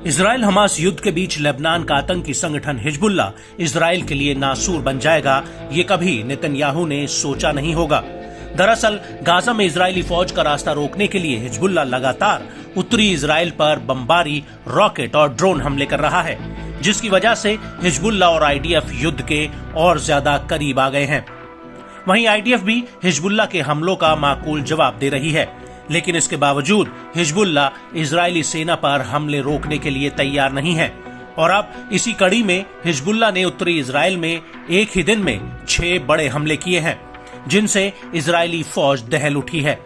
Israel Hamas युद्ध के बीच Lebanon का आतंकी संगठन हिजबुल्लाह इजराइल के लिए नासूर बन जाएगा, ये कभी नेतन्याहू ने सोचा नहीं होगा। दरअसल गाजा में इजरायली फौज का रास्ता रोकने के लिए हिजबुल्लाह लगातार उत्तरी इजराइल पर बमबारी, रॉकेट और ड्रोन हमले कर रहा है, जिसकी वजह से हिजबुल्लाह और आईडीएफ युद्ध के और ज्यादा करीब आ गए हैं। वहीं आईडीएफ भी हिजबुल्लाह के हमलों का माकूल जवाब दे रही है, लेकिन इसके बावजूद हिजबुल्लाह इजरायली सेना पर हमले रोकने के लिए तैयार नहीं है। और अब इसी कड़ी में हिजबुल्लाह ने उत्तरी इजराइल में एक ही दिन में 6 बड़े हमले किए हैं, जिनसे इजरायली फौज दहल उठी है।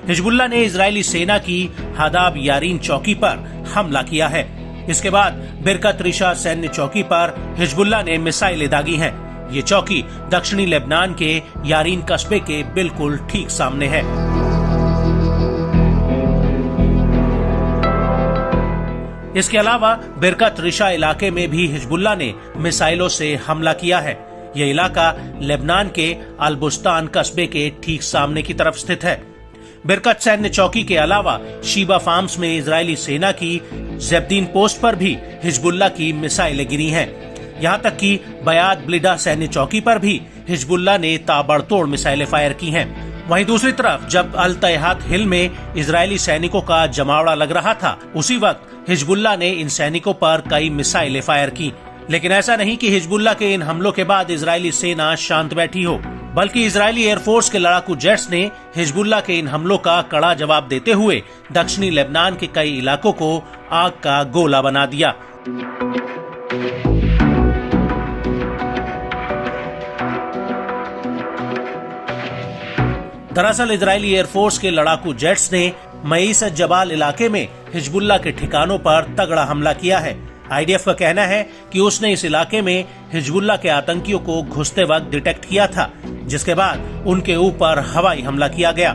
हिजबुल्लाह ने इजरायली सेना की हदाब यारीन चौकी पर हमला किया है। इसके बाद बिरकत रिशा सैन्य चौकी पर हिजबुल्लाह ने मिसाइलें दागी हैं। ये चौकी दक्षिणी लेबनान के यारीन कस्बे के बिल्कुल ठीक सामने है। इसके अलावा बिरकत रिशा इलाके में भी हिजबुल्लाह ने मिसाइलों से हमला किया है। यह इलाका लेबनान के अलबुस्तान कस्बे के ठीक सामने की तरफ स्थित है। बिरकत सैन्य चौकी के अलावा शीबा फार्म्स में इजरायली सेना की ज़ेब्दीन पोस्ट पर भी हिजबुल्लाह की मिसाइलें गिरी हैं। यहां तक कि बयात ब्लिडा सैन्य चौकी पर भी हिजबुल्लाह ने ताबड़तोड़ मिसाइलें फायर की हैं। वहीं दूसरी तरफ जब अल तयहात हिल में इजरायली सैनिकों का जमावड़ा लग रहा था, उसी वक्त हिजबुल्लाह ने इन सैनिकों पर कई मिसाइलें फायर की। लेकिन ऐसा नहीं कि हिजबुल्लाह के इन हमलों के बाद इजरायली सेना शांत बैठी हो, बल्कि इजरायली एयरफोर्स के लड़ाकू जेट्स ने हिजबुल्लाह के इन हमलों का कड़ा जवाब देते हुए दक्षिणी लेबनान के कई इलाकों को आग का गोला बना दिया। दरअसल इजरायली एयरफोर्स के लड़ाकू जेट्स ने मईसत जबाल इलाके में हिजबुल्लाह के ठिकानों पर तगड़ा हमला किया है। आईडीएफ का कहना है कि उसने इस इलाके में हिजबुल्लाह के आतंकियों को घुसते वक्त डिटेक्ट किया था, जिसके बाद उनके ऊपर हवाई हमला किया गया।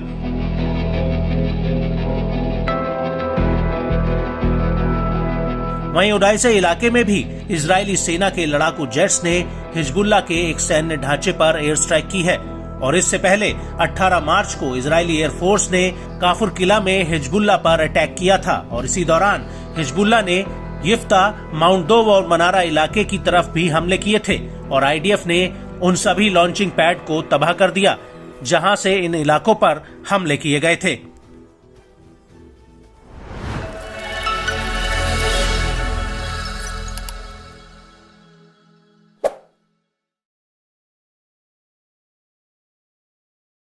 वहीं उडाइसे इलाके में भी इजरायली सेना के लड़ाकू जेट्स ने हिजबुल्लाह के एक सैन्य ढांचे पर एयर स्ट्राइक की है। और इससे पहले 18 मार्च को इजरायली एयरफोर्स ने काफुर किला में हिजबुल्लाह पर अटैक किया था और इसी दौरान हिजबुल्लाह ने यिफ्ता, माउंट दोव और मनारा इलाके की तरफ भी हमले किए थे और आईडीएफ ने उन सभी लॉन्चिंग पैड को तबाह कर दिया, जहां से इन इलाकों पर हमले किए गए थे।